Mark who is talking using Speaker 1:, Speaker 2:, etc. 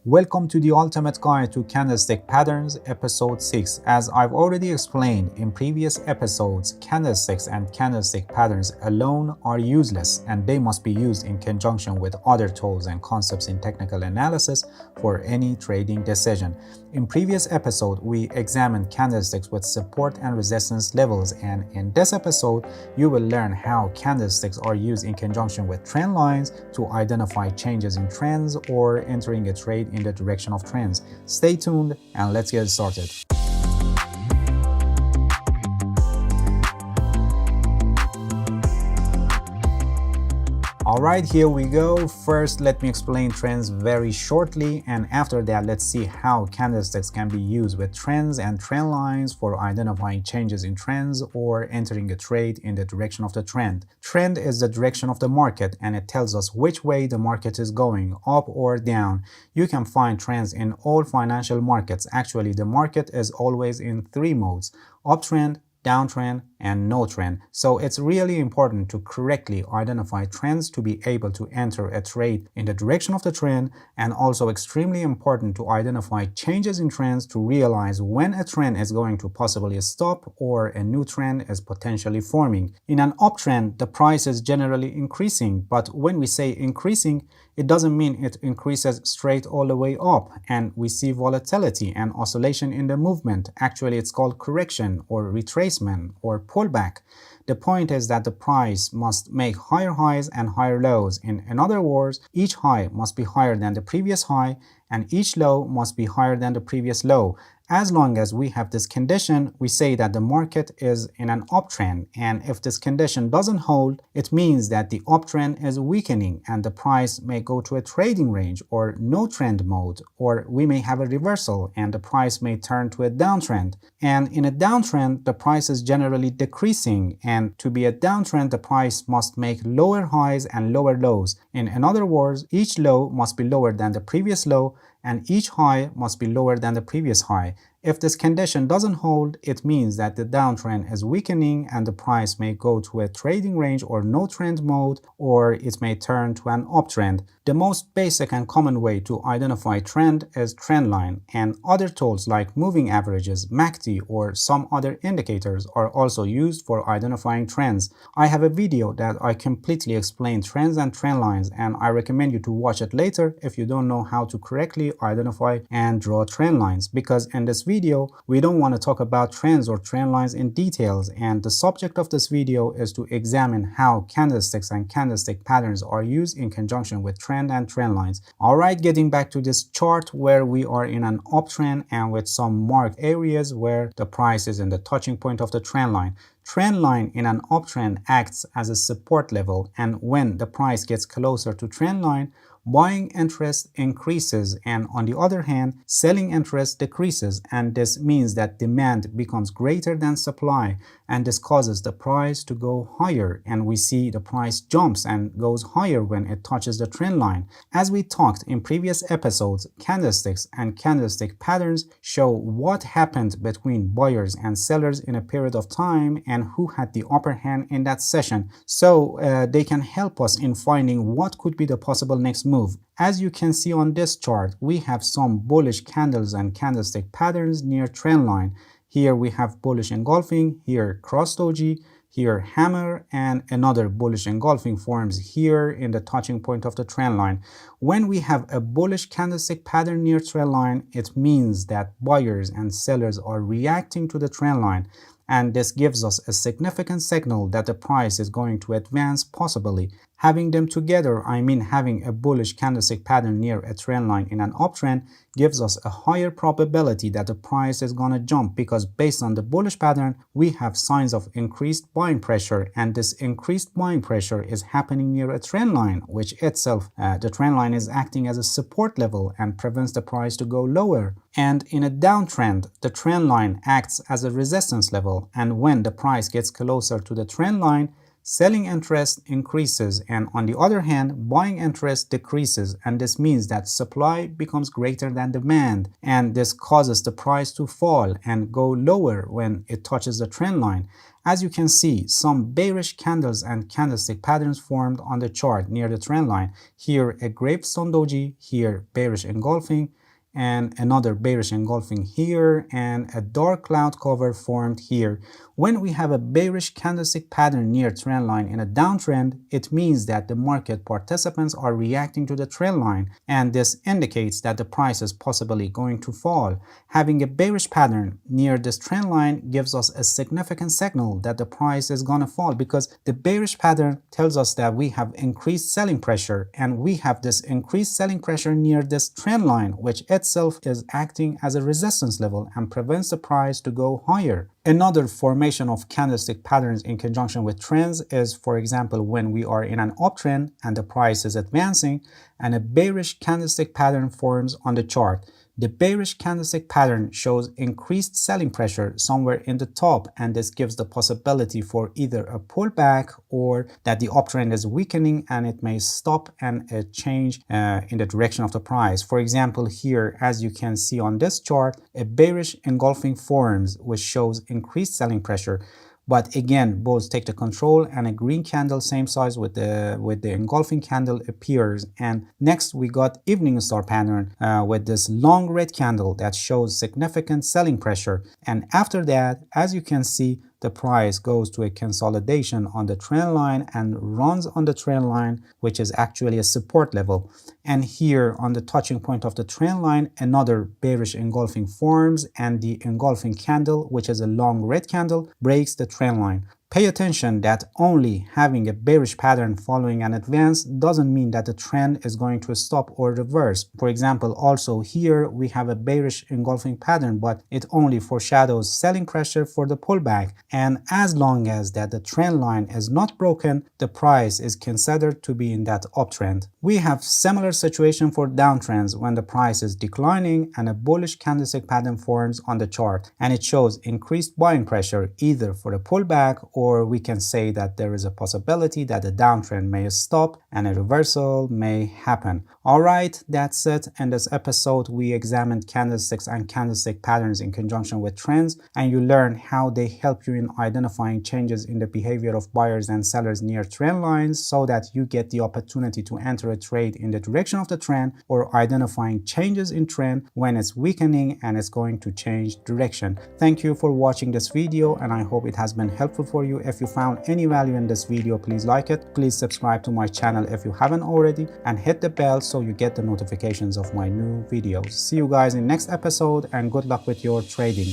Speaker 1: Welcome to the Ultimate Guide to Candlestick Patterns, Episode 6. As I've already explained in previous episodes, candlesticks and candlestick patterns alone are useless, and they must be used in conjunction with other tools and concepts in technical analysis for any trading decision. In previous episode, we examined candlesticks with support and resistance levels, and in this episode, you will learn how candlesticks are used in conjunction with trend lines to identify changes in trends or entering a trade in the direction of trends. Stay tuned and let's get started. Alright, here we go. First, let me explain trends very shortly, and after that, let's see how candlesticks can be used with trends and trend lines for identifying changes in trends or entering a trade in the direction of the trend. Trend is the direction of the market, and it tells us which way the market is going, up or down. You can find trends in all financial markets. Actually, the market is always in three modes: uptrend, downtrend, and no trend. So it's really important to correctly identify trends to be able to enter a trade in the direction of the trend, and also extremely important to identify changes in trends to realize when a trend is going to possibly stop or a new trend is potentially forming. In an uptrend, the price is generally increasing, but when we say increasing, it doesn't mean it increases straight all the way up, and we see volatility and oscillation in the movement. Actually, it's called correction or retracement or pullback. The point is that the price must make higher highs and higher lows. In other words, each high must be higher than the previous high, and each low must be higher than the previous low. As long as we have this condition, we say that the market is in an uptrend, and if this condition doesn't hold, it means that the uptrend is weakening and the price may go to a trading range or no trend mode, or we may have a reversal and the price may turn to a downtrend. And in a downtrend, the price is generally decreasing, and to be a downtrend, the price must make lower highs and lower lows. In other words, each low must be lower than the previous low, and each high must be lower than the previous high. If this condition doesn't hold, it means that the downtrend is weakening and the price may go to a trading range or no trend mode, or it may turn to an uptrend. The most basic and common way to identify trend is trendline, and other tools like moving averages, MACD, or some other indicators are also used for identifying trends. I have a video that I completely explain trends and trend lines, and I recommend you to watch it later if you don't know how to correctly identify and draw trend lines, because in this video we don't want to talk about trends or trend lines in details, and the subject of this video is to examine how candlesticks and candlestick patterns are used in conjunction with trend and trend lines. Alright, getting back to this chart where we are in an uptrend and with some marked areas where the price is in the touching point of the trend line. Trend line in an uptrend acts as a support level, and when the price gets closer to trend line, buying interest increases, and on the other hand, selling interest decreases, and this means that demand becomes greater than supply, and this causes the price to go higher, and we see the price jumps and goes higher when it touches the trend line. As we talked in previous episodes, candlesticks and candlestick patterns show what happened between buyers and sellers in a period of time and who had the upper hand in that session, so they can help us in finding what could be the possible next move. As you can see on this chart, we have some bullish candles and candlestick patterns near trend line. Here we have bullish engulfing, here cross doji, here hammer, and another bullish engulfing forms here in the touching point of the trend line. When we have a bullish candlestick pattern near trend line, it means that buyers and sellers are reacting to the trend line, and this gives us a significant signal that the price is going to advance possibly. Having them together, I mean having a bullish candlestick pattern near a trend line in an uptrend, gives us a higher probability that the price is going to jump, because based on the bullish pattern, we have signs of increased buying pressure, and this increased buying pressure is happening near a trend line, which itself, the trend line is acting as a support level and prevents the price to go lower. And in a downtrend, the trend line acts as a resistance level, and when the price gets closer to the trend line, selling interest increases, and on the other hand, buying interest decreases, and this means that supply becomes greater than demand, and this causes the price to fall and go lower when it touches the trend line. As you can see, some bearish candles and candlestick patterns formed on the chart near the trend line. Here a gravestone doji, here bearish engulfing, and another bearish engulfing here, and a dark cloud cover formed here. When we have a bearish candlestick pattern near trend line in a downtrend, it means that the market participants are reacting to the trend line, and this indicates that the price is possibly going to fall. Having a bearish pattern near this trend line gives us a significant signal that the price is going to fall, because the bearish pattern tells us that we have increased selling pressure, and we have this increased selling pressure near this trend line, which itself is acting as a resistance level and prevents the price to go higher. Another formation of candlestick patterns in conjunction with trends is, for example, when we are in an uptrend and the price is advancing and a bearish candlestick pattern forms on the chart. The bearish candlestick pattern shows increased selling pressure somewhere in the top, and this gives the possibility for either a pullback or that the uptrend is weakening and it may stop and a change in the direction of the price. For example, here, as you can see on this chart, a bearish engulfing forms, which shows increased selling pressure. But again, bulls take the control, and a green candle same size with the engulfing candle appears. And next we got evening star pattern with this long red candle that shows significant selling pressure. And after that, as you can see, the price goes to a consolidation on the trend line and runs on the trend line, which is actually a support level. And here on the touching point of the trend line, another bearish engulfing forms, and the engulfing candle, which is a long red candle, breaks the trend line. Pay attention that only having a bearish pattern following an advance doesn't mean that the trend is going to stop or reverse. For example, also here we have a bearish engulfing pattern, but it only foreshadows selling pressure for the pullback. And as long as that the trend line is not broken, the price is considered to be in that uptrend. We have similar situation for downtrends when the price is declining and a bullish candlestick pattern forms on the chart, and it shows increased buying pressure either for the pullback, or we can say that there is a possibility that the downtrend may stop and a reversal may happen. Alright, that's it. In this episode, we examined candlesticks and candlestick patterns in conjunction with trends, and you learn how they help you in identifying changes in the behavior of buyers and sellers near trend lines, so that you get the opportunity to enter a trade in the direction of the trend, or identifying changes in trend when it's weakening and it's going to change direction. Thank you for watching this video, and I hope it has been helpful for you. If you found any value in this video, please like it. Please subscribe to my channel if you haven't already, and hit the bell so you get the notifications of my new videos. See you guys in next episode, and good luck with your trading.